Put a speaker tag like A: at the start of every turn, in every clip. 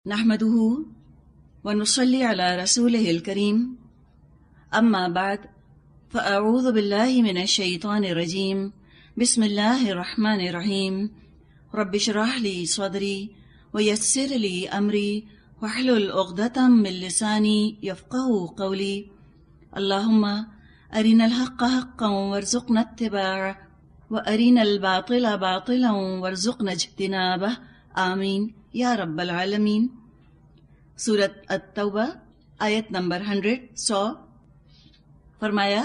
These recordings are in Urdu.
A: نحمده ونصلي على رسوله الكريم أما بعد فأعوذ بالله من الشيطان الرجيم بسم الله الرحمن الرحيم رب اشرح لي صدري ويسر لي أمري واحلل عقدة من لساني يفقهوا قولي اللهم أرنا الحق حقا وارزقنا اتباعه وأرنا الباطل باطلا وارزقنا اجتنابه آمین یا رب العالمین۔ سورۃ التوبہ آیت نمبر 100 فرمایا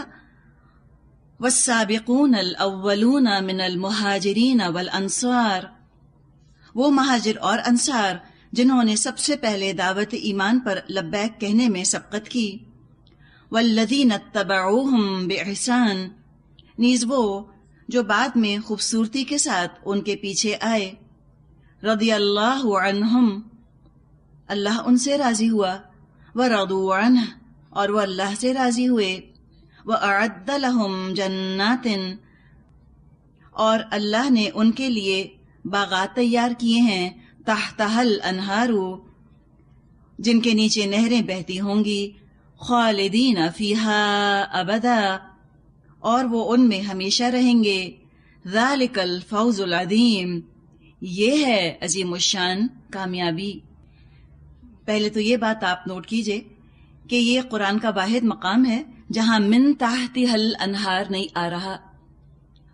A: والسابقون الاولون من المہاجرین والانصار، وہ مہاجر اور انصار جنہوں نے سب سے پہلے دعوت ایمان پر لبیک کہنے میں سبقت کی، والذین اتبعوہم باحسان، نیز وہ جو بعد میں خوبصورتی کے ساتھ ان کے پیچھے آئے، رضی اللہ عنہم، اللہ ان سے راضی ہوا، ورضوا عنہ، اور وہ اللہ سے راضی ہوئے، وأعد لهم جنات، اور اللہ نے ان کے لیے باغات تیار کیے ہیں، تحتها الانہار، جن کے نیچے نہریں بہتی ہوں گی، خالدین فیہا ابدا، اور وہ ان میں ہمیشہ رہیں گے، ذالک الفوز العظیم، یہ ہے عظیم الشان کامیابی۔ پہلے تو یہ بات آپ نوٹ کیجئے کہ یہ قرآن کا واحد مقام ہے جہاں من تحتها الانہار نہیں آ رہا،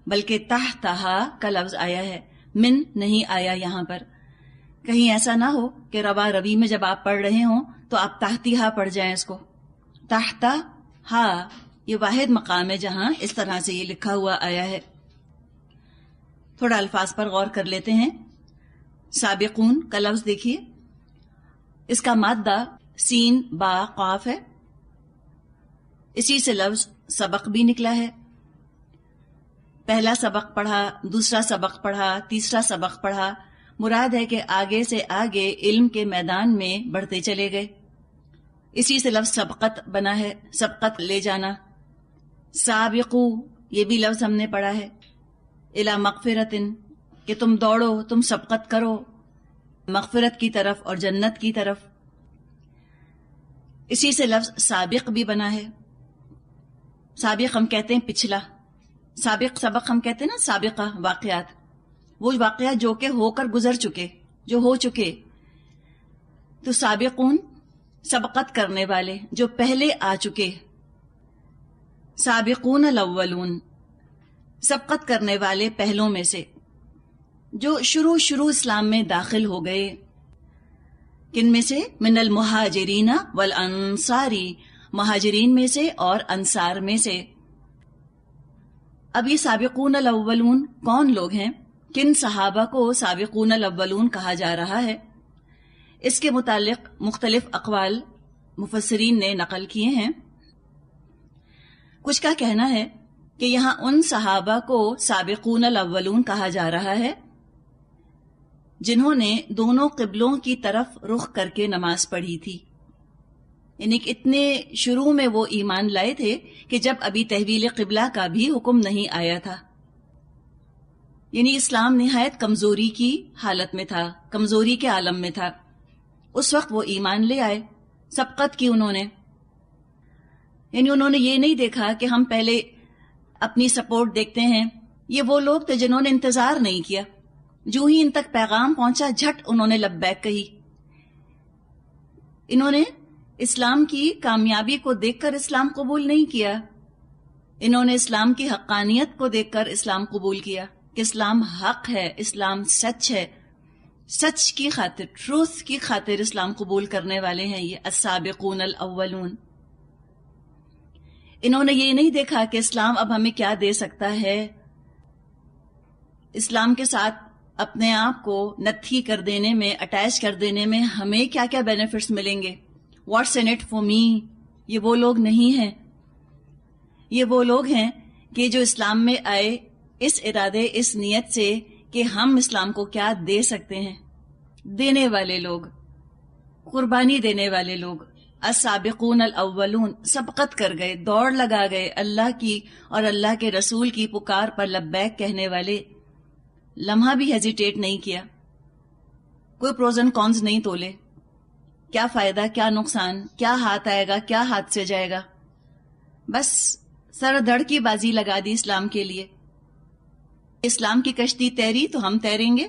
A: بلکہ تحتها کا لفظ آیا ہے، من نہیں آیا یہاں پر۔ کہیں ایسا نہ ہو کہ روا روی میں جب آپ پڑھ رہے ہوں تو آپ تحتیہا پڑھ جائیں اس کو، تحتہا یہ واحد مقام ہے جہاں اس طرح سے یہ لکھا ہوا آیا ہے۔ تھوڑا الفاظ پر غور کر لیتے ہیں۔ سابقون کا لفظ دیکھیے، اس کا مادہ سین با قاف ہے، اسی سے لفظ سبق بھی نکلا ہے۔ پہلا سبق پڑھا، دوسرا سبق پڑھا، تیسرا سبق پڑھا، مراد ہے کہ آگے سے آگے علم کے میدان میں بڑھتے چلے گئے، اسی سے لفظ سبقت بنا ہے، سبقت لے جانا۔ سابقو یہ بھی لفظ ہم نے پڑھا ہے، الی مغفرت، کہ تم دوڑو، تم سبقت کرو مغفرت کی طرف اور جنت کی طرف، اسی سے لفظ سابق بھی بنا ہے۔ سابق ہم کہتے ہیں پچھلا، سابق سبق ہم کہتے ہیں نا، سابقہ واقعات، وہ واقعات جو کہ ہو کر گزر چکے، جو ہو چکے۔ تو سابقون سبقت کرنے والے، جو پہلے آ چکے۔ سابقون الاولون سبقت کرنے والے پہلوں میں سے، جو شروع اسلام میں داخل ہو گئے۔ کن میں سے؟ من المہاجرین والانصاری، مہاجرین میں سے اور انصار میں سے۔ اب یہ سابقون الاولون کون لوگ ہیں؟ کن صحابہ کو سابقون الاولون کہا جا رہا ہے؟ اس کے متعلق مختلف اقوال مفسرین نے نقل کیے ہیں۔ کچھ کا کہنا ہے کہ یہاں ان صحابہ کو سابقون الاولون کہا جا رہا ہے جنہوں نے دونوں قبلوں کی طرف رخ کر کے نماز پڑھی تھی، یعنی کہ اتنے شروع میں وہ ایمان لائے تھے کہ جب ابھی تحویل قبلہ کا بھی حکم نہیں آیا تھا، یعنی اسلام نہایت کمزوری کی حالت میں تھا، کمزوری کے عالم میں تھا، اس وقت وہ ایمان لے آئے، سبقت کی انہوں نے، یعنی انہوں نے یہ نہیں دیکھا کہ ہم پہلے اپنی سپورٹ دیکھتے ہیں۔ یہ وہ لوگ تھے جنہوں نے انتظار نہیں کیا، جو ہی ان تک پیغام پہنچا جھٹ انہوں نے لبیک کہی۔ انہوں نے اسلام کی کامیابی کو دیکھ کر اسلام قبول نہیں کیا، انہوں نے اسلام کی حقانیت کو دیکھ کر اسلام قبول کیا کہ اسلام حق ہے، اسلام سچ ہے، سچ کی خاطر، ٹروتھ کی خاطر اسلام قبول کرنے والے ہیں یہ السابقون الاولون۔ انہوں نے یہ نہیں دیکھا کہ اسلام اب ہمیں کیا دے سکتا ہے، اسلام کے ساتھ اپنے آپ کو نتھی کر دینے میں، اٹیچ کر دینے میں ہمیں کیا کیا بینیفٹس ملیں گے، what's in it for me. یہ وہ لوگ نہیں ہیں، یہ وہ لوگ ہیں کہ جو اسلام میں آئے اس ارادے، اس نیت سے کہ ہم اسلام کو کیا دے سکتے ہیں، دینے والے لوگ، قربانی دینے والے لوگ۔ السابقون الاولون سبقت کر گئے، دوڑ لگا گئے اللہ کی اور اللہ کے رسول کی پکار پر لبیک کہنے والے، لمحہ بھی ہیزیٹیٹ نہیں کیا، کوئی پروز اینڈ کونز نہیں تولے، کیا فائدہ، کیا نقصان، کیا ہاتھ آئے گا، کیا ہاتھ سے جائے گا. بس سر دھڑ کی بازی لگا دی اسلام کے لیے. اسلام کی کشتی تیری تو ہم تیریں گے،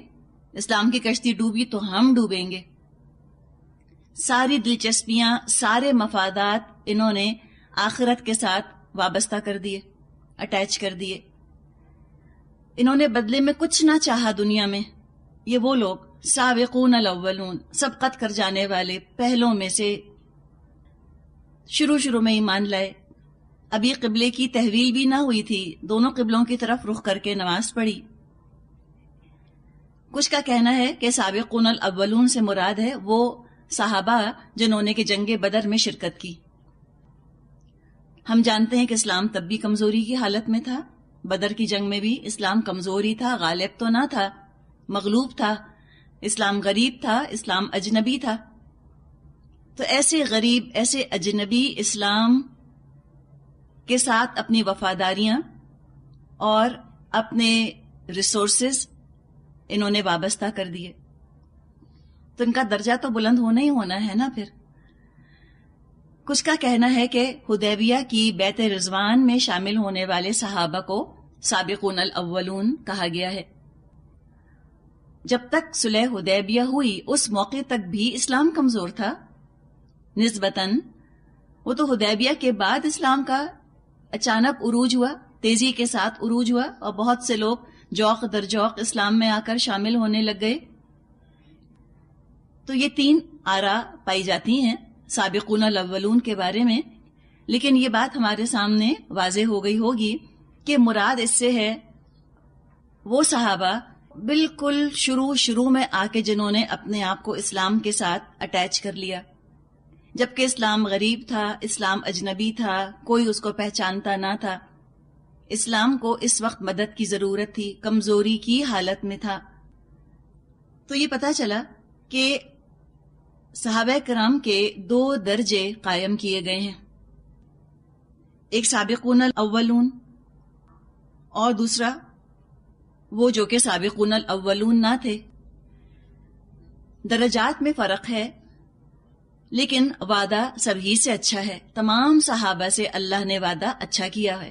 A: اسلام کی کشتی ڈوبی تو ہم ڈوبیں گے. ساری دلچسپیاں، سارے مفادات انہوں نے آخرت کے ساتھ وابستہ کر دیے، اٹیچ کر دیے. انہوں نے بدلے میں کچھ نہ چاہا دنیا میں. یہ وہ لوگ سابقون الاولون، سبقت کر جانے والے، پہلوں میں سے شروع میں ایمان لائے. ابھی قبلے کی تحویل بھی نہ ہوئی تھی، دونوں قبلوں کی طرف رخ کر کے نماز پڑھی. کچھ کا کہنا ہے کہ سابقون الاولون سے مراد ہے وہ صحابہ جنہوں نے کہ جنگ بدر میں شرکت کی. ہم جانتے ہیں کہ اسلام تب بھی کمزوری کی حالت میں تھا. بدر کی جنگ میں بھی اسلام کمزور ہی تھا، غالب تو نہ تھا، مغلوب تھا. اسلام غریب تھا، اسلام اجنبی تھا. تو ایسے غریب، ایسے اجنبی اسلام کے ساتھ اپنی وفاداریاں اور اپنے ریسورسز انہوں نے وابستہ کر دیے. تو ان کا درجہ تو بلند ہونا ہی ہونا ہے نا. پھر کچھ کا کہنا ہے کہ حدیبیہ کی بیعت رضوان میں شامل ہونے والے صحابہ کو سابقون الاولون کہا گیا ہے. جب تک صلح حدیبیہ ہوئی اس موقع تک بھی اسلام کمزور تھا نسبتاً. وہ تو حدیبیہ کے بعد اسلام کا اچانک عروج ہوا، تیزی کے ساتھ عروج ہوا، اور بہت سے لوگ جوق در جوق اسلام میں آ کر شامل ہونے لگ گئے. تو یہ 3 آراء پائی جاتی ہیں سابقون الاولون کے بارے میں. لیکن یہ بات ہمارے سامنے واضح ہو گئی ہوگی کہ مراد اس سے ہے وہ صحابہ بالکل شروع میں آ کے جنہوں نے اپنے آپ کو اسلام کے ساتھ اٹیچ کر لیا، جبکہ اسلام غریب تھا، اسلام اجنبی تھا، کوئی اس کو پہچانتا نہ تھا. اسلام کو اس وقت مدد کی ضرورت تھی، کمزوری کی حالت میں تھا. تو یہ پتہ چلا کہ صحابہ کرام کے 2 درجے قائم کیے گئے ہیں، ایک سابقون الاولون اور دوسرا وہ جو کہ سابقون الاولون نہ تھے. درجات میں فرق ہے لیکن وعدہ سبھی سے اچھا ہے. تمام صحابہ سے اللہ نے وعدہ اچھا کیا ہے.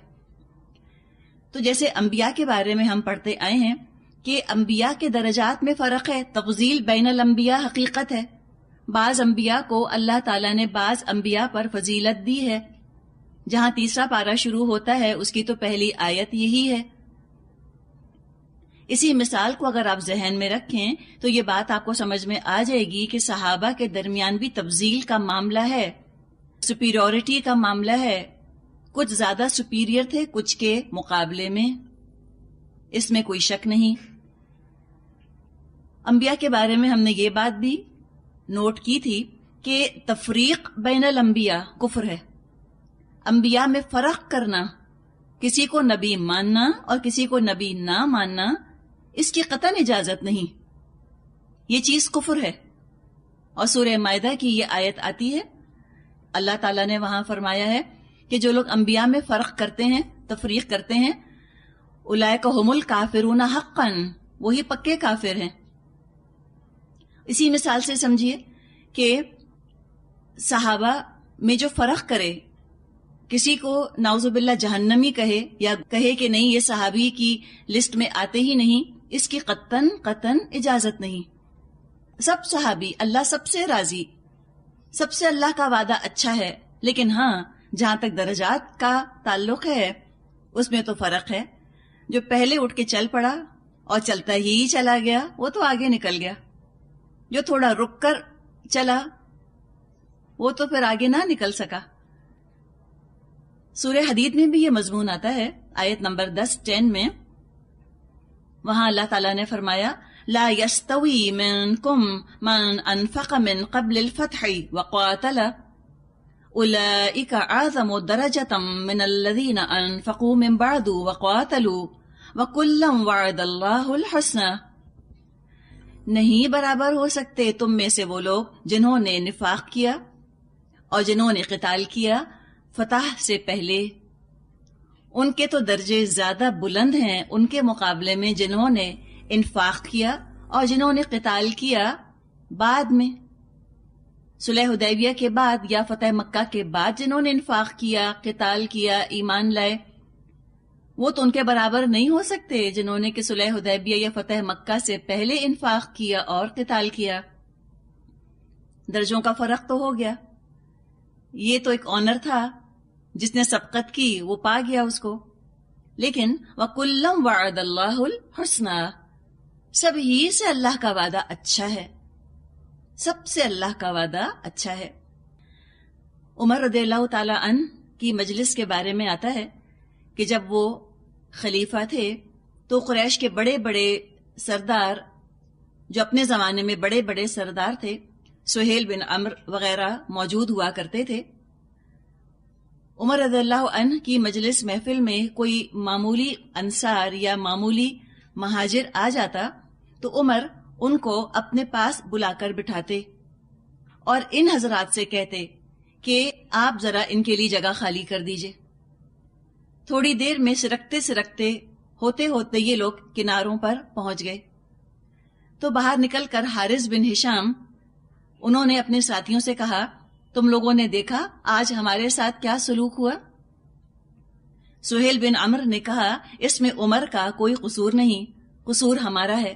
A: تو جیسے انبیاء کے بارے میں ہم پڑھتے آئے ہیں کہ انبیاء کے درجات میں فرق ہے، تفضیل بین الانبیاء حقیقت ہے. بعض انبیاء کو اللہ تعالیٰ نے بعض انبیاء پر فضیلت دی ہے. جہاں 3 پارہ شروع ہوتا ہے اس کی تو پہلی آیت یہی ہے. اسی مثال کو اگر آپ ذہن میں رکھیں تو یہ بات آپ کو سمجھ میں آ جائے گی کہ صحابہ کے درمیان بھی تفضیل کا معاملہ ہے، سپیریورٹی کا معاملہ ہے. کچھ زیادہ سپیریئر تھے کچھ کے مقابلے میں، اس میں کوئی شک نہیں. انبیاء کے بارے میں ہم نے یہ بات بھی نوٹ کی تھی کہ تفریق بین الانبیاء کفر ہے. انبیاء میں فرق کرنا، کسی کو نبی ماننا اور کسی کو نبی نہ ماننا، اس کی قطعاً اجازت نہیں. یہ چیز کفر ہے. اور سورہ مائدہ کی یہ آیت آتی ہے، اللہ تعالیٰ نے وہاں فرمایا ہے کہ جو لوگ انبیاء میں فرق کرتے ہیں، تفریق کرتے ہیں، اولئک ھم الکافرون حقا، وہی پکے کافر ہیں. اسی مثال سے سمجھیے کہ صحابہ میں جو فرق کرے، کسی کو نعوذ باللہ جہنمی کہے یا کہے کہ نہیں یہ صحابی کی لسٹ میں آتے ہی نہیں، اس کی قطعاً اجازت نہیں. سب صحابی، اللہ سب سے راضی، سب سے اللہ کا وعدہ اچھا ہے. لیکن ہاں جہاں تک درجات کا تعلق ہے اس میں تو فرق ہے. جو پہلے اٹھ کے چل پڑا اور چلتا ہی چلا گیا وہ تو آگے نکل گیا، جو تھوڑا رک کر چلا وہ تو پھر آگے نہ نکل سکا. سورہ حدید میں بھی یہ مضمون آتا ہے، آیت نمبر 10 میں. وہاں اللہ تعالیٰ نے فرمایا لا يستوي منكم من انفق من قبل الفتح وقاتل اولئك اعظم درجة من الذين انفقوا من بعد وقاتلوا وكلا وعد الله الحسنى. نہیں برابر ہو سکتے تم میں سے وہ لوگ جنہوں نے نفاق کیا اور جنہوں نے قتال کیا فتح سے پہلے. ان کے تو درجے زیادہ بلند ہیں ان کے مقابلے میں جنہوں نے انفاق کیا اور جنہوں نے قتال کیا بعد میں. صلح حدیبیہ کے بعد یا فتح مکہ کے بعد جنہوں نے انفاق کیا، قتال کیا، ایمان لائے، وہ تو ان کے برابر نہیں ہو سکتے جنہوں نے کہ صلح حدیبیہ یا فتح مکہ سے پہلے انفاق کیا اور قتال کیا۔ درجوں کا فرق تو ہو گیا۔ یہ تو ایک آنر تھا، جس نے سبقت کی وہ پا گیا اس کو، لیکن وَكُلًّا وَعَدَ اللَّهُ الْحُسْنَى، سب ہی سے اللہ کا وعدہ اچھا ہے، سب سے اللہ کا وعدہ اچھا ہے۔ عمر رضی اللہ تعالی عنہ کی مجلس کے بارے میں آتا ہے کہ جب وہ خلیفہ تھے تو قریش کے بڑے بڑے سردار، جو اپنے زمانے میں بڑے بڑے سردار تھے، سہیل بن عمرو وغیرہ موجود ہوا کرتے تھے۔ عمر رضی اللہ عنہ کی مجلس محفل میں کوئی معمولی انصار یا معمولی مہاجر آ جاتا تو عمر ان کو اپنے پاس بلا کر بٹھاتے اور ان حضرات سے کہتے کہ آپ ذرا ان کے لیے جگہ خالی کر دیجئے۔ تھوڑی دیر میں سرکتے سرکتے ہوتے ہوتے یہ لوگ کناروں پر پہنچ گئے تو باہر نکل کر حارث بن ہشام انہوں نے اپنے ساتھیوں سے کہا، تم لوگوں نے دیکھا آج ہمارے ساتھ کیا سلوک ہوا؟ سہیل بن عمرو نے کہا، اس میں عمر کا کوئی قصور نہیں، قصور ہمارا ہے۔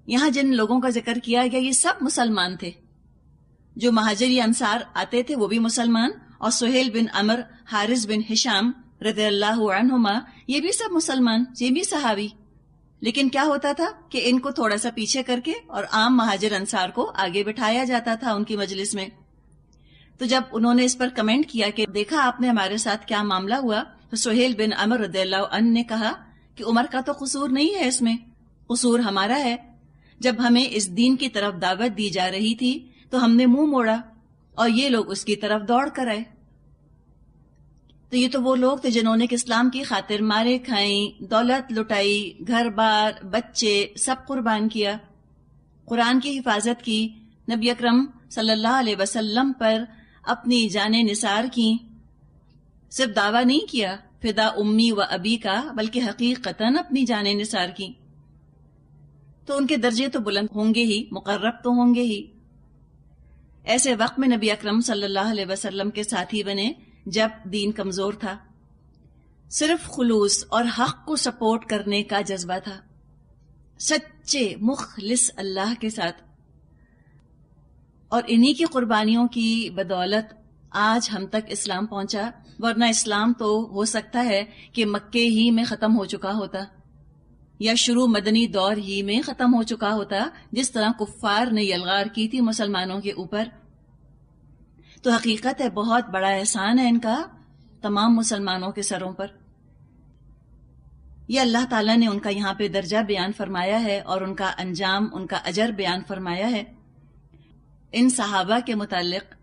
A: یہاں جن لوگوں کا ذکر کیا گیا یہ سب مسلمان تھے، جو مہاجر یا انصار آتے تھے وہ بھی مسلمان، اور سہیل بن عمرو، حارث بن ہشام رضی اللہ عنہما یہ بھی سب مسلمان، یہ بھی صحابی۔ لیکن کیا ہوتا تھا کہ ان کو تھوڑا سا پیچھے کر کے اور عام مہاجر انصار کو آگے بٹھایا جاتا تھا ان کی مجلس میں۔ تو جب انہوں نے اس پر کمنٹ کیا کہ دیکھا آپ نے ہمارے ساتھ کیا معاملہ ہوا، تو سہیل بن عمرو رضی اللہ عنہ نے کہا کہ عمر کا تو قصور نہیں ہے، اس میں قصور ہمارا ہے۔ جب ہمیں اس دین کی طرف دعوت دی جا رہی تھی تو ہم نے منہ موڑا اور یہ لوگ اس کی طرف دوڑ کر آئے۔ تو یہ تو وہ لوگ تھے جنہوں نے اسلام کی خاطر مارے کھائیں، دولت لٹائی، گھر بار، بچے سب قربان کیا، قرآن کی حفاظت کی، نبی اکرم صلی اللہ علیہ وسلم پر اپنی جانیں نثار کی، صرف دعویٰ نہیں کیا فدا امی و ابی کا، بلکہ حقیقتاً اپنی جانیں نثار کی۔ تو ان کے درجے تو بلند ہوں گے ہی، مقرب تو ہوں گے ہی۔ ایسے وقت میں نبی اکرم صلی اللہ علیہ وسلم کے ساتھی بنے جب دین کمزور تھا، صرف خلوص اور حق کو سپورٹ کرنے کا جذبہ تھا، سچے مخلص اللہ کے ساتھ، اور انہی کی قربانیوں کی بدولت آج ہم تک اسلام پہنچا، ورنہ اسلام تو ہو سکتا ہے کہ مکے ہی میں ختم ہو چکا ہوتا یا شروع مدنی دور ہی میں ختم ہو چکا ہوتا، جس طرح کفار نے یلغار کی تھی مسلمانوں کے اوپر۔ تو حقیقت ہے بہت بڑا احسان ہے ان کا تمام مسلمانوں کے سروں پر۔ یہ اللہ تعالیٰ نے ان کا یہاں پہ درجہ بیان فرمایا ہے اور ان کا انجام، ان کا اجر بیان فرمایا ہے۔ ان صحابہ کے متعلق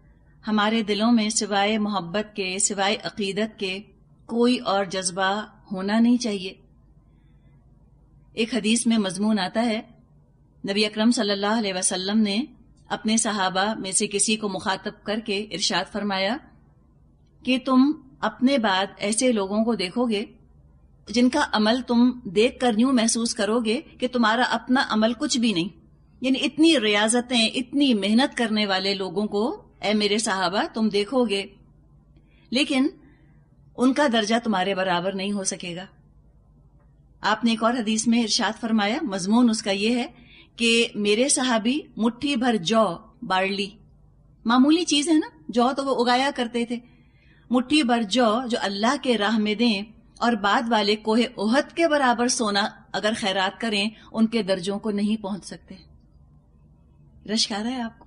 A: ہمارے دلوں میں سوائے محبت کے، سوائے عقیدت کے کوئی اور جذبہ ہونا نہیں چاہیے۔ ایک حدیث میں مضمون آتا ہے، نبی اکرم صلی اللہ علیہ وسلم نے اپنے صحابہ میں سے کسی کو مخاطب کر کے ارشاد فرمایا کہ تم اپنے بعد ایسے لوگوں کو دیکھو گے جن کا عمل تم دیکھ کر یوں محسوس کرو گے کہ تمہارا اپنا عمل کچھ بھی نہیں، یعنی اتنی ریاضتیں، اتنی محنت کرنے والے لوگوں کو اے میرے صحابہ تم دیکھو گے، لیکن ان کا درجہ تمہارے برابر نہیں ہو سکے گا۔ آپ نے ایک اور حدیث میں ارشاد فرمایا، مضمون اس کا یہ ہے کہ میرے صحابی مٹھی بھر جو، بارلی معمولی چیز ہے نا، جو تو وہ اگایا کرتے تھے، مٹھی بھر جو اللہ کے راہ میں دیں اور بعد والے کوہ احد کے برابر سونا اگر خیرات کریں، ان کے درجوں کو نہیں پہنچ سکتے۔ رشک آ رہا ہے آپ کو؟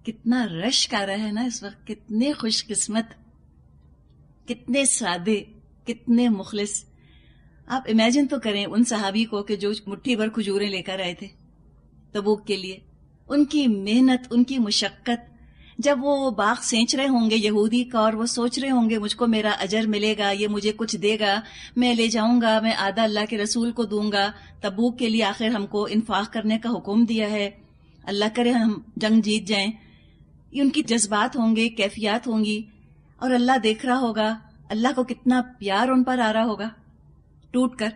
A: کتنا رشک آ رہا ہے نا اس وقت، کتنے خوش قسمت، کتنے سادے، کتنے مخلص۔ آپ امیجن تو کریں ان صحابی کو کہ جو مٹھی بھر کھجوریں لے کر آئے تھے تبوک کے لیے، ان کی محنت، ان کی مشقت، جب وہ باغ سینچ رہے ہوں گے یہودی کا اور وہ سوچ رہے ہوں گے مجھ کو میرا اجر ملے گا، یہ مجھے کچھ دے گا، میں لے جاؤں گا، میں آدھا اللہ کے رسول کو دوں گا، تبوک کے لیے آخر ہم کو انفاق کرنے کا حکم دیا ہے، اللہ کرے ہم جنگ جیت جائیں، یہ ان کی جذبات ہوں گے، کیفیات ہوں گی، اور اللہ دیکھ رہا ہوگا، اللہ کو کتنا پیار ان پر آ رہا ہوگا ٹوٹ کر۔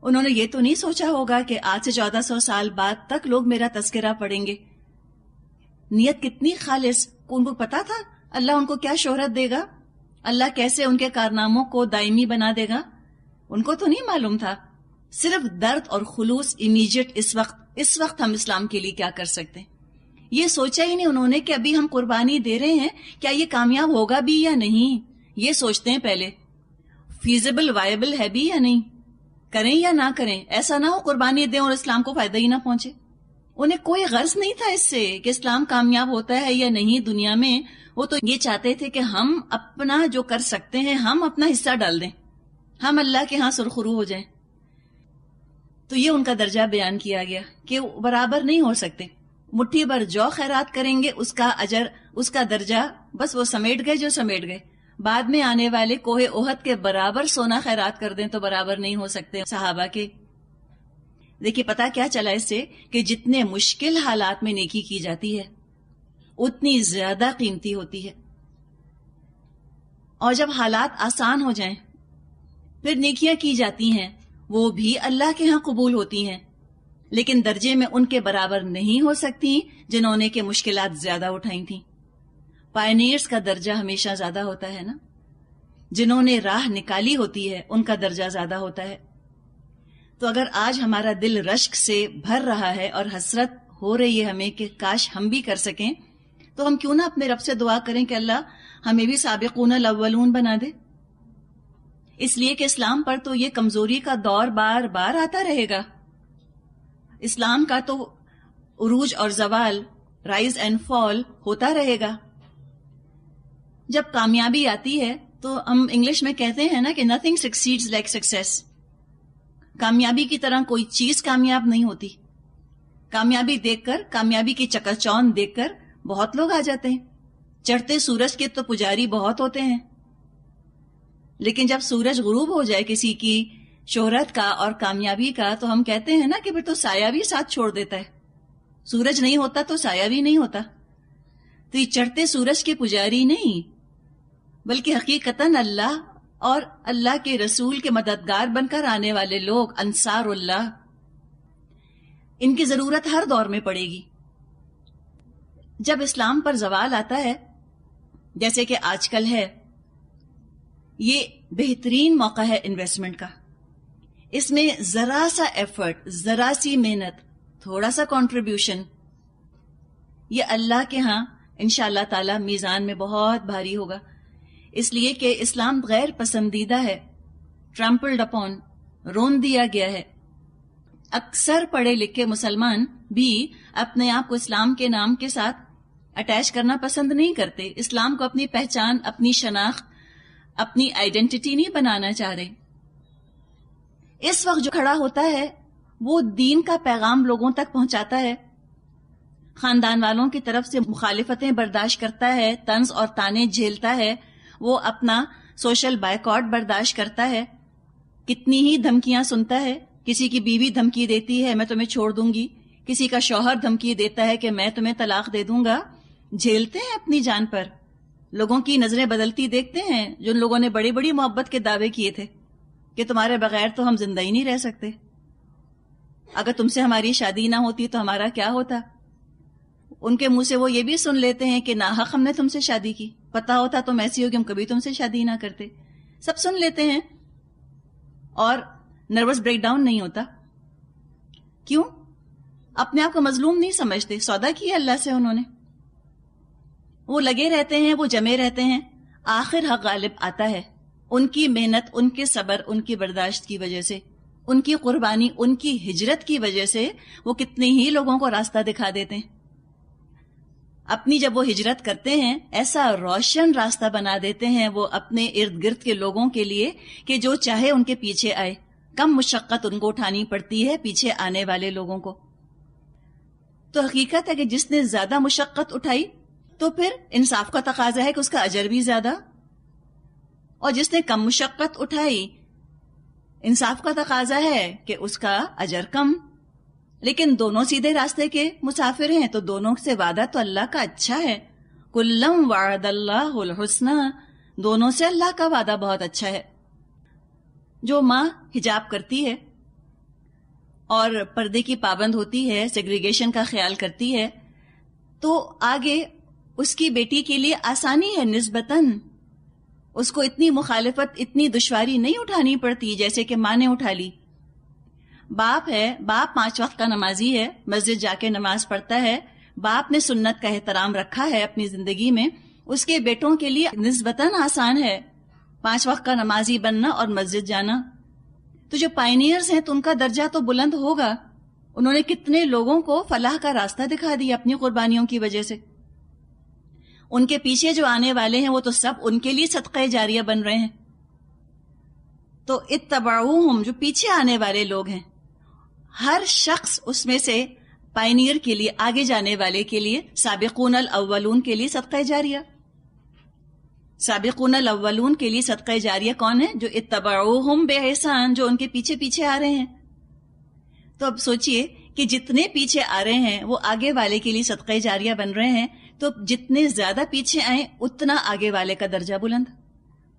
A: انہوں نے یہ تو نہیں سوچا ہوگا کہ آج سے 1400 سال بعد تک لوگ میرا تذکرہ پڑھیں گے، نیت کتنی خالص. ان کو پتا تھا اللہ ان کو کیا شہرت دے گا, اللہ کیسے ان کے کارناموں کو دائمی بنا دے گا, ان کو تو نہیں معلوم تھا. صرف درد اور خلوص امیجیٹ اس وقت ہم اسلام کے لیے کیا کر سکتے ہیں, یہ سوچا ہی نہیں انہوں نے کہ ابھی ہم قربانی دے رہے ہیں, کیا یہ کامیاب ہوگا بھی یا نہیں, یہ سوچتے ہیں پہلے. فیزیبل وائبل ہے بھی یا نہیں, کریں یا نہ کریں, ایسا نہ ہو قربانی دیں اور اسلام کو فائدہ ہی نہ پہنچے. انہیں کوئی غرض نہیں تھا اس سے کہ اسلام کامیاب ہوتا ہے یا نہیں دنیا میں. وہ تو یہ چاہتے تھے کہ ہم اپنا جو کر سکتے ہیں ہم اپنا حصہ ڈال دیں, ہم اللہ کے ہاں سرخرو ہو جائیں. تو یہ ان کا درجہ بیان کیا گیا کہ وہ برابر نہیں ہو سکتے. مٹھی بھر جو خیرات کریں گے اس کا اجر, اس کا درجہ بس وہ سمیٹ گئے جو سمیٹ گئے. بعد میں آنے والے کوہ احد کے برابر سونا خیرات کر دیں تو برابر نہیں ہو سکتے صحابہ کے. دیکھیے پتا کیا چلا اس سے کہ جتنے مشکل حالات میں نیکی کی جاتی ہے اتنی زیادہ قیمتی ہوتی ہے, اور جب حالات آسان ہو جائیں پھر نیکیاں کی جاتی ہیں وہ بھی اللہ کے ہاں قبول ہوتی ہیں, لیکن درجے میں ان کے برابر نہیں ہو سکتی جنہوں نے کہ مشکلات زیادہ اٹھائی تھیں. پائنیئرز کا درجہ ہمیشہ زیادہ ہوتا ہے نا, جنہوں نے راہ نکالی ہوتی ہے ان کا درجہ زیادہ ہوتا ہے. تو اگر آج ہمارا دل رشک سے بھر رہا ہے اور حسرت ہو رہی ہے ہمیں کہ کاش ہم بھی کر سکیں, تو ہم کیوں نہ اپنے رب سے دعا کریں کہ اللہ ہمیں بھی سابقون الاولون بنا دے. اس لیے کہ اسلام پر تو یہ کمزوری کا دور بار بار آتا رہے گا. اسلام کا تو عروج اور زوال, رائز اینڈ فال ہوتا رہے گا. جب کامیابی آتی ہے تو ہم انگلش میں کہتے ہیں نا کہ nothing succeeds like success. کامیابی کی طرح کوئی چیز کامیاب نہیں ہوتی. کامیابی دیکھ کر, کامیابی کی چکا چوند دیکھ کر بہت لوگ آ جاتے ہیں. چڑھتے سورج کے تو پجاری بہت ہوتے ہیں, لیکن جب سورج غروب ہو جائے کسی کی شہرت کا اور کامیابی کا تو ہم کہتے ہیں نا کہ پھر تو سایہ بھی ساتھ چھوڑ دیتا ہے. سورج نہیں ہوتا تو سایہ بھی نہیں ہوتا. تو یہ چڑھتے سورج کے پجاری نہیں بلکہ حقیقتاً اللہ اور اللہ کے رسول کے مددگار بن کر آنے والے لوگ, انصار اللہ, ان کی ضرورت ہر دور میں پڑے گی. جب اسلام پر زوال آتا ہے جیسے کہ آج کل ہے, یہ بہترین موقع ہے انویسٹمنٹ کا. اس میں ذرا سا ایفرٹ, ذرا سی محنت, تھوڑا سا کنٹریبیوشن, یہ اللہ کے ہاں انشاءاللہ تعالی میزان میں بہت بھاری ہوگا. اس لیے کہ اسلام غیر پسندیدہ ہے, ٹرمپلڈ اپون, رون دیا گیا ہے. اکثر پڑھے لکھے مسلمان بھی اپنے آپ کو اسلام کے نام کے ساتھ اٹیچ کرنا پسند نہیں کرتے. اسلام کو اپنی پہچان, اپنی شناخت, اپنی آئیڈینٹی نہیں بنانا چاہ رہے. اس وقت جو کھڑا ہوتا ہے وہ دین کا پیغام لوگوں تک پہنچاتا ہے, خاندان والوں کی طرف سے مخالفتیں برداشت کرتا ہے, طنز اور طعنے جھیلتا ہے, وہ اپنا سوشل بائیکاٹ برداشت کرتا ہے, کتنی ہی دھمکیاں سنتا ہے. کسی کی بیوی دھمکی دیتی ہے میں تمہیں چھوڑ دوں گی, کسی کا شوہر دھمکی دیتا ہے کہ میں تمہیں طلاق دے دوں گا. جھیلتے ہیں اپنی جان پر. لوگوں کی نظریں بدلتی دیکھتے ہیں. جن لوگوں نے بڑی بڑی محبت کے دعوے کیے تھے کہ تمہارے بغیر تو ہم زندہ ہی نہیں رہ سکتے, اگر تم سے ہماری شادی نہ ہوتی تو ہمارا کیا ہوتا, ان کے منہ سے وہ یہ بھی سن لیتے ہیں کہ ناحق ہم نے تم سے شادی کی, پتا ہوتا تم ایسی ہوگی ہم کبھی تم سے شادی نہ کرتے. سب سن لیتے ہیں اور نروس بریک ڈاؤن نہیں ہوتا. کیوں؟ اپنے آپ کو مظلوم نہیں سمجھتے, سودا کیا اللہ سے انہوں نے. وہ لگے رہتے ہیں, وہ جمے رہتے ہیں, آخر حق غالب آتا ہے. ان کی محنت, ان کے صبر, ان کی برداشت کی وجہ سے, ان کی قربانی, ان کی ہجرت کی وجہ سے وہ کتنے ہی لوگوں کو راستہ دکھا دیتے ہیں. اپنی جب وہ ہجرت کرتے ہیں ایسا روشن راستہ بنا دیتے ہیں وہ اپنے ارد گرد کے لوگوں کے لیے کہ جو چاہے ان کے پیچھے آئے. کم مشقت ان کو اٹھانی پڑتی ہے پیچھے آنے والے لوگوں کو. تو حقیقت ہے کہ جس نے زیادہ مشقت اٹھائی تو پھر انصاف کا تقاضا ہے کہ اس کا اجر بھی زیادہ, اور جس نے کم مشقت اٹھائی انصاف کا تقاضا ہے کہ اس کا اجر کم. لیکن دونوں سیدھے راستے کے مسافر ہیں تو دونوں سے وعدہ تو اللہ کا اچھا ہے. کلم وعد اللہ الحسنى, دونوں سے اللہ کا وعدہ بہت اچھا ہے. جو ماں حجاب کرتی ہے اور پردے کی پابند ہوتی ہے, سیگریگیشن کا خیال کرتی ہے, تو آگے اس کی بیٹی کے لیے آسانی ہے نسبتاً، اس کو اتنی مخالفت، اتنی دشواری نہیں اٹھانی پڑتی جیسے کہ ماں نے اٹھا لی. باپ ہے، باپ 5 وقت کا نمازی ہے، مسجد جا کے نماز پڑھتا ہے، باپ نے سنت کا احترام رکھا ہے اپنی زندگی میں، اس کے بیٹوں کے لیے نسبتاً آسان ہے 5 وقت کا نمازی بننا اور مسجد جانا. تو جو پائنیئرز ہیں تو ان کا درجہ تو بلند ہوگا، انہوں نے کتنے لوگوں کو فلاح کا راستہ دکھا دیا اپنی قربانیوں کی وجہ سے. ان کے پیچھے جو آنے والے ہیں وہ تو سب ان کے لیے صدقہ جاریہ بن رہے ہیں. تو اتبعوہم، جو پیچھے آنے والے لوگ ہیں، ہر شخص اس میں سے پائنیئر کے لیے، آگے جانے والے کے لیے، سابقون الاولون کے لیے صدقہ جاریہ. سابقون الاولون کے لیے صدقہ جاریہ کون ہے؟ جو اتبعوہم بإحسان، جو ان کے پیچھے پیچھے آ رہے ہیں. تو اب سوچئے کہ جتنے پیچھے آ رہے ہیں وہ آگے والے کے لیے صدقہ جاریہ بن رہے ہیں، تو جتنے زیادہ پیچھے آئیں اتنا آگے والے کا درجہ بلند.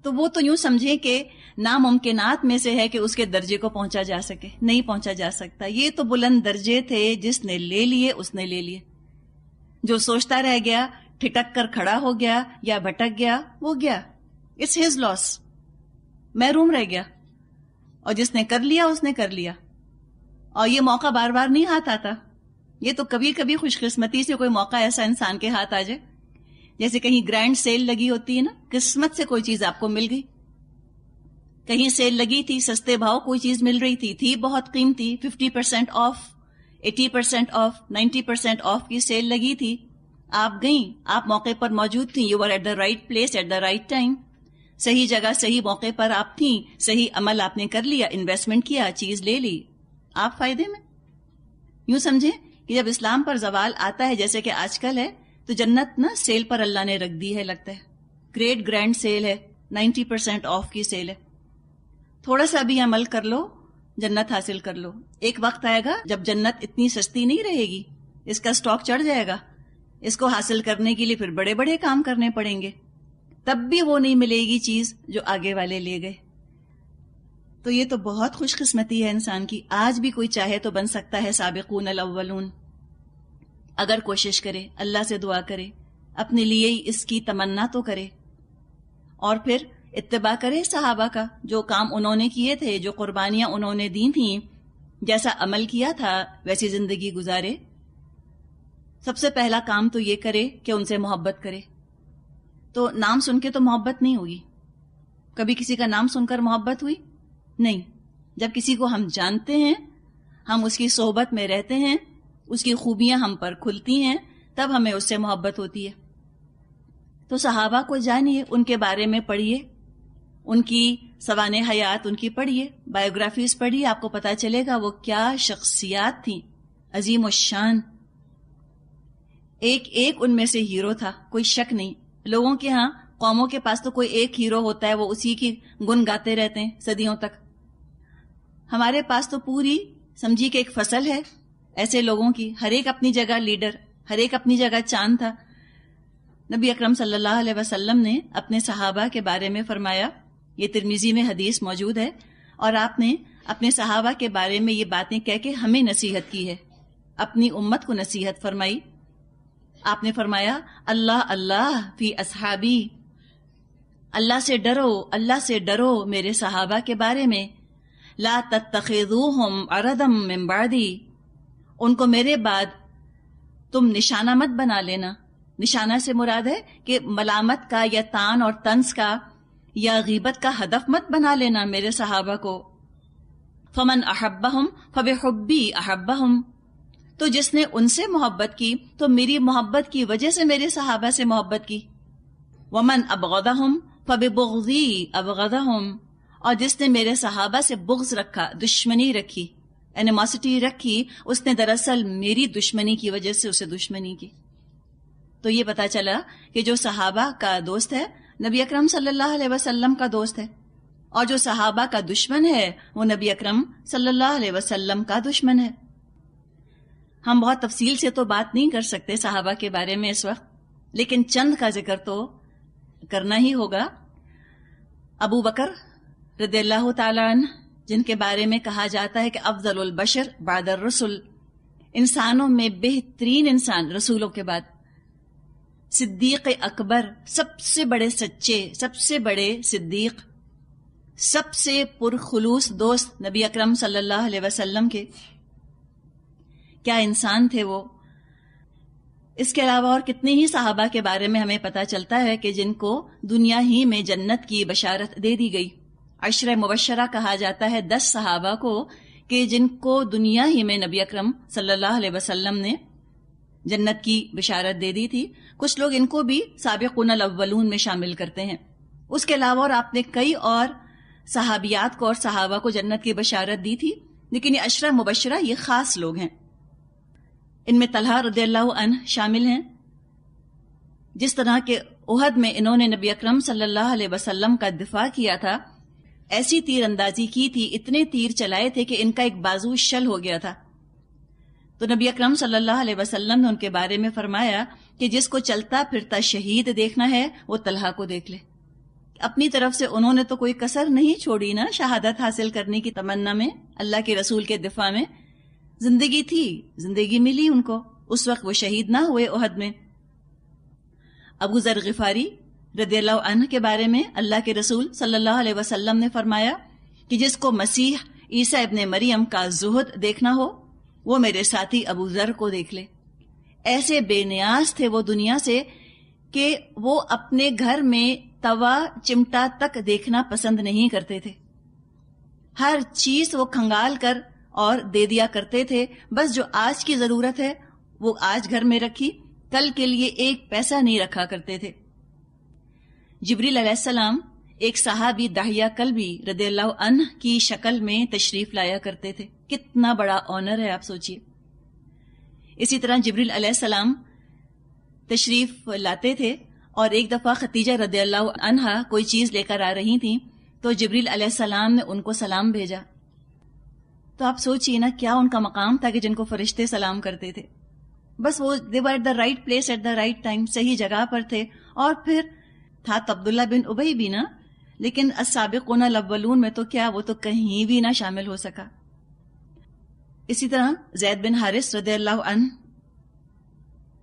A: تو وہ تو یوں سمجھیں کہ ناممکنات میں سے ہے کہ اس کے درجے کو پہنچا جا سکے، نہیں پہنچا جا سکتا. یہ تو بلند درجے تھے، جس نے لے لیے اس نے لے لیے. جو سوچتا رہ گیا، ٹھٹک کر کھڑا ہو گیا یا بھٹک گیا، وہ گیا، اٹس ہز لاس، محروم رہ گیا. اور جس نے کر لیا اس نے کر لیا. اور یہ موقع بار بار نہیں ہاتھ آتا، یہ تو کبھی کبھی خوش قسمتی سے کوئی موقع ایسا انسان کے ہاتھ آ جائے. جیسے کہیں گرینڈ سیل لگی ہوتی ہے نا، قسمت سے کوئی چیز آپ کو مل گئی. کہیں سیل لگی تھی، سستے بھاؤ کوئی چیز مل رہی تھی بہت قیمتی، 50% آف، 80% آف، 90% آف کی سیل لگی تھی. آپ گئیں، آپ موقع پر موجود تھیں، you are at the right place at the right time. صحیح جگہ صحیح موقع پر آپ تھیں، صحیح عمل آپ نے کر لیا، انویسٹمنٹ کیا، چیز لے لی، آپ فائدے میں. یوں سمجھیں کہ جب اسلام پر زوال آتا ہے جیسے کہ آج کل ہے، تو جنت نا سیل پر اللہ نے رکھ دی ہے، لگتا ہے گریٹ گرینڈ سیل ہے، 90% آف کی سیل ہے. تھوڑا سا بھی عمل کر لو، جنت حاصل کر لو. ایک وقت آئے گا جب جنت اتنی سستی نہیں رہے گی، اس کا سٹاک چڑھ جائے گا. اس کو حاصل کرنے کے لیے پھر بڑے بڑے کام کرنے پڑیں گے، تب بھی وہ نہیں ملے گی چیز جو آگے والے لے گئے. تو یہ تو بہت خوش قسمتی ہے انسان کی. آج بھی کوئی چاہے تو بن سکتا ہے سابقون الاولون، اگر کوشش کرے، اللہ سے دعا کرے، اپنے لیے ہی اس کی تمنا تو کرے، اور پھر اتباع کرے صحابہ کا، جو کام انہوں نے کیے تھے، جو قربانیاں انہوں نے دی تھیں، جیسا عمل کیا تھا ویسی زندگی گزارے. سب سے پہلا کام تو یہ کرے کہ ان سے محبت کرے. تو نام سن کے تو محبت نہیں ہوگی. کبھی کسی کا نام سن کر محبت ہوئی؟ نہیں. جب کسی کو ہم جانتے ہیں، ہم اس کی صحبت میں رہتے ہیں، اس کی خوبیاں ہم پر کھلتی ہیں، تب ہمیں اس سے محبت ہوتی ہے. تو صحابہ کو جانیے، ان کے بارے میں پڑھیے، ان کی سوانح حیات ان کی پڑھیے، بایوگرافیز پڑھیے، آپ کو پتا چلے گا وہ کیا شخصیات تھیں، عظیم الشان. ایک ایک ان میں سے ہیرو تھا، کوئی شک نہیں. لوگوں کے ہاں، قوموں کے پاس تو کوئی ایک ہیرو ہوتا ہے، وہ اسی کی گن گاتے رہتے ہیں صدیوں تک. ہمارے پاس تو پوری سمجھی کہ ایک فصل ہے ایسے لوگوں کی، ہر ایک اپنی جگہ لیڈر، ہر ایک اپنی جگہ چاند تھا. نبی اکرم صلی اللہ علیہ وسلم نے اپنے صحابہ کے بارے میں فرمایا، یہ ترمذی میں حدیث موجود ہے، اور آپ نے اپنے صحابہ کے بارے میں یہ باتیں کہہ کے ہمیں نصیحت کی ہے، اپنی امت کو نصیحت فرمائی. آپ نے فرمایا، اللہ اللہ فی اصحابی، اللہ سے ڈرو، اللہ سے ڈرو میرے صحابہ کے بارے میں. لا تتخذوہم عرضا من بعدی، ان کو میرے بعد تم نشانہ مت بنا لینا. نشانہ سے مراد ہے کہ ملامت کا یا طعن اور طنز کا یا غیبت کا ہدف مت بنا لینا میرے صحابہ کو. فمن احبہم فبحبی احبہم، تو جس نے ان سے محبت کی تو میری محبت کی وجہ سے میرے صحابہ سے محبت کی. ومن ابغضہم فببغضی ابغضہم، اور جس نے میرے صحابہ سے بغض رکھا، دشمنی رکھی، اینیماسٹی رکھی، اس نے دراصل میری دشمنی کی وجہ سے اسے دشمنی کی. تو یہ پتا چلا کہ جو صحابہ کا دوست ہے نبی اکرم صلی اللہ علیہ وسلم کا دوست ہے، اور جو صحابہ کا دشمن ہے وہ نبی اکرم صلی اللہ علیہ وسلم کا دشمن ہے. ہم بہت تفصیل سے تو بات نہیں کر سکتے صحابہ کے بارے میں اس وقت، لیکن چند کا ذکر تو کرنا ہی ہوگا. ابو بکر رضی اللہ تعالیٰ عنہ، جن کے بارے میں کہا جاتا ہے کہ افضل البشر بعد الرسل، انسانوں میں بہترین انسان رسولوں کے بعد. صدیق اکبر، سب سے بڑے سچے، سب سے بڑے صدیق، سب سے پرخلوص دوست نبی اکرم صلی اللہ علیہ وسلم کے، کیا انسان تھے وہ۔ اس کے علاوہ اور کتنے ہی صحابہ کے بارے میں ہمیں پتہ چلتا ہے کہ جن کو دنیا ہی میں جنت کی بشارت دے دی گئی۔ عشرہ مبشرہ کہا جاتا ہے 10 صحابہ کو کہ جن کو دنیا ہی میں نبی اکرم صلی اللہ علیہ وسلم نے جنت کی بشارت دے دی تھی۔ کچھ لوگ ان کو بھی سابقون الاولون میں شامل کرتے ہیں۔ اس کے علاوہ اور آپ نے کئی اور صحابیات کو اور صحابہ کو جنت کی بشارت دی تھی، لیکن یہ عشرہ مبشرہ یہ خاص لوگ ہیں۔ ان میں طلحہ رضی اللہ عنہ شامل ہیں۔ جس طرح کہ احد میں انہوں نے نبی اکرم صلی اللہ علیہ وسلم کا دفاع کیا تھا، ایسی تیر اندازی کی تھی، اتنے تیر چلائے تھے کہ ان کا ایک بازو شل ہو گیا تھا۔ تو نبی اکرم صلی اللہ علیہ وسلم نے ان کے بارے میں فرمایا کہ جس کو چلتا پھرتا شہید دیکھنا ہے وہ طلحہ کو دیکھ لے۔ اپنی طرف سے انہوں نے تو کوئی کسر نہیں چھوڑی نا شہادت حاصل کرنے کی تمنا میں، اللہ کے رسول کے دفاع میں۔ زندگی تھی، زندگی ملی ان کو، اس وقت وہ شہید نہ ہوئے احد میں۔ ابو ذر غفاری رضی اللہ عنہ کے بارے میں اللہ کے رسول صلی اللہ علیہ وسلم نے فرمایا کہ جس کو مسیح عیسیٰ ابن مریم کا زہد دیکھنا ہو وہ میرے ساتھی ابو ذر کو دیکھ لے۔ ایسے بے نیاز تھے وہ دنیا سے کہ وہ اپنے گھر میں توا چمٹا تک دیکھنا پسند نہیں کرتے تھے۔ ہر چیز وہ کھنگال کر اور دے دیا کرتے تھے، بس جو آج کی ضرورت ہے وہ آج گھر میں رکھی، کل کے لیے ایک پیسہ نہیں رکھا کرتے تھے۔ جبریل علیہ السلام ایک صحابی دحیہ کلبی رضی اللہ عنہ کی شکل میں تشریف لایا کرتے تھے۔ کتنا بڑا آنر ہے، آپ سوچئے۔ اسی طرح جبریل علیہ السلام تشریف لاتے تھے، اور ایک دفعہ ختیجہ رضی اللہ عنہا کوئی چیز لے کر آ رہی تھیں تو جبریل علیہ السلام نے ان کو سلام بھیجا۔ تو آپ سوچئے نا کیا ان کا مقام تھا کہ جن کو فرشتے سلام کرتے تھے۔ بس وہ they were at the right place at the right time، صحیح جگہ پر تھے۔ اور پھر تھا تو عبداللہ بن ابی بھی نا، لیکن السابقون الاولون میں تو کیا وہ تو کہیں بھی نہ شامل ہو سکا۔ اسی طرح زید بن حارث رضی اللہ عنہ،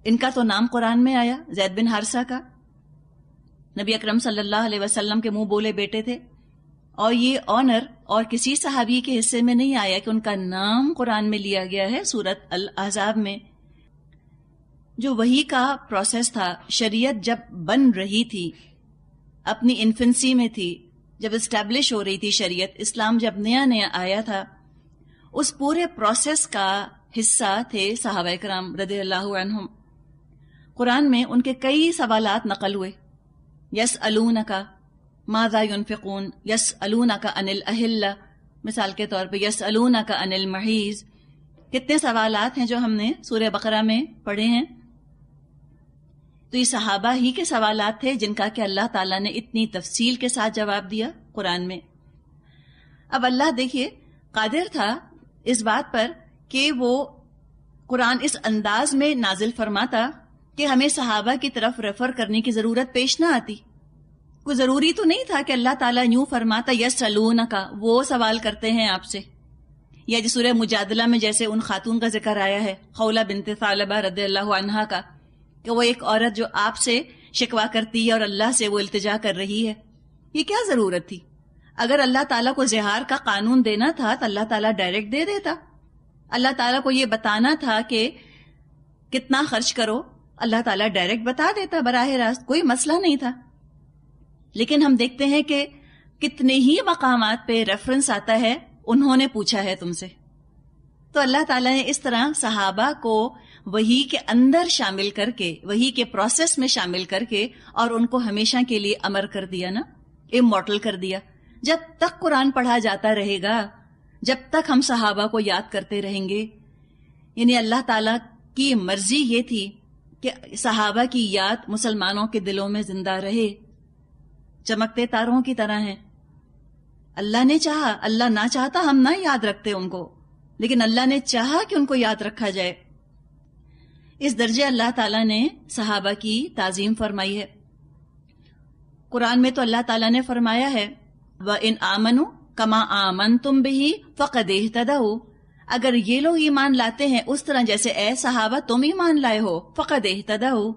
A: ان کا تو نام قرآن میں آیا، زید بن حارثہ کا، نبی اکرم صلی اللہ علیہ وسلم کے منہ بولے بیٹے تھے، اور یہ آنر اور کسی صحابی کے حصے میں نہیں آیا کہ ان کا نام قرآن میں لیا گیا ہے سورۃ الاحزاب میں۔ جو وحی کا پروسیس تھا، شریعت جب بن رہی تھی، اپنی انفنسی میں تھی، جب اسٹیبلش ہو رہی تھی شریعت، اسلام جب نیا نیا آیا تھا، اس پورے پروسیس کا حصہ تھے صحابہ کرام رضی اللہ عنہم۔ قرآن میں ان کے کئی سوالات نقل ہوئے۔ یسألونک ماذا ينفقون، یسألونک عن الأہلہ، مثال کے طور پہ یسألونک عن المحیض۔ کتنے سوالات ہیں جو ہم نے سورہ بقرہ میں پڑھے ہیں۔ تو یہ صحابہ ہی کے سوالات تھے جن کا کہ اللہ تعالیٰ نے اتنی تفصیل کے ساتھ جواب دیا قرآن میں۔ اب اللہ دیکھیے قادر تھا اس بات پر کہ وہ قرآن اس انداز میں نازل فرماتا کہ ہمیں صحابہ کی طرف ریفر کرنے کی ضرورت پیش نہ آتی۔ کوئی ضروری تو نہیں تھا کہ اللہ تعالیٰ یوں فرماتا یسألونک، وہ سوال کرتے ہیں آپ سے، یا جس سورہ مجادلہ میں جیسے ان خاتون کا ذکر آیا ہے خولہ بنت ثعلبہ رضی اللہ عنہا کا، کہ وہ ایک عورت جو آپ سے شکوہ کرتی ہے اور اللہ سے وہ التجا کر رہی ہے۔ یہ کیا ضرورت تھی؟ اگر اللہ تعالیٰ کو زہار کا قانون دینا تھا تو اللہ تعالیٰ ڈائریکٹ دے دیتا۔ اللہ تعالیٰ کو یہ بتانا تھا کہ کتنا خرچ کرو، اللہ تعالیٰ ڈائریکٹ بتا دیتا براہ راست، کوئی مسئلہ نہیں تھا۔ لیکن ہم دیکھتے ہیں کہ کتنے ہی مقامات پہ ریفرنس آتا ہے انہوں نے پوچھا ہے تم سے۔ تو اللہ تعالیٰ نے اس طرح صحابہ کو وحی کے اندر شامل کر کے، وحی کے پروسیس میں شامل کر کے، اور ان کو ہمیشہ کے لیے امر کر دیا نا، امورٹل کر دیا۔ جب تک قرآن پڑھا جاتا رہے گا، جب تک ہم صحابہ کو یاد کرتے رہیں گے، یعنی اللہ تعالیٰ کی مرضی یہ تھی کہ صحابہ کی یاد مسلمانوں کے دلوں میں زندہ رہے، چمکتے تاروں کی طرح ہیں۔ اللہ نے چاہا، اللہ نہ چاہتا ہم نہ یاد رکھتے ان کو، لیکن اللہ نے چاہا کہ ان کو یاد رکھا جائے۔ اس درجے اللہ تعالیٰ نے صحابہ کی تعظیم فرمائی ہے۔ قرآن میں تو اللہ تعالیٰ نے فرمایا ہے وَإِنْ آمَنُوا كَمَا آمَنْتُمْ بِهِ فَقَدْ اهْتَدَوْا، اگر یہ لوگ ایمان لاتے ہیں اس طرح جیسے اے صحابہ تم ایمان لائے ہو، فَقَدْ اهْتَدَوْا،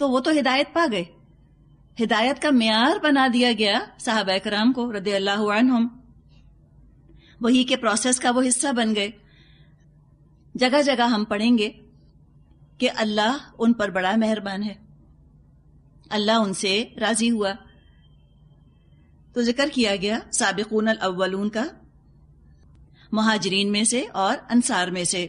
A: تو وہ تو ہدایت پا گئے. ہدایت کا معیار بنا دیا گیا صحابہ کرام کو رضی اللہ عنہم. وہی کے پروسیس کا وہ حصہ بن گئے. جگہ جگہ ہم پڑھیں گے کہ اللہ ان پر بڑا مہربان ہے، اللہ ان سے راضی ہوا. تو ذکر کیا گیا سابقون الاولون کا، مہاجرین میں سے اور انصار میں سے.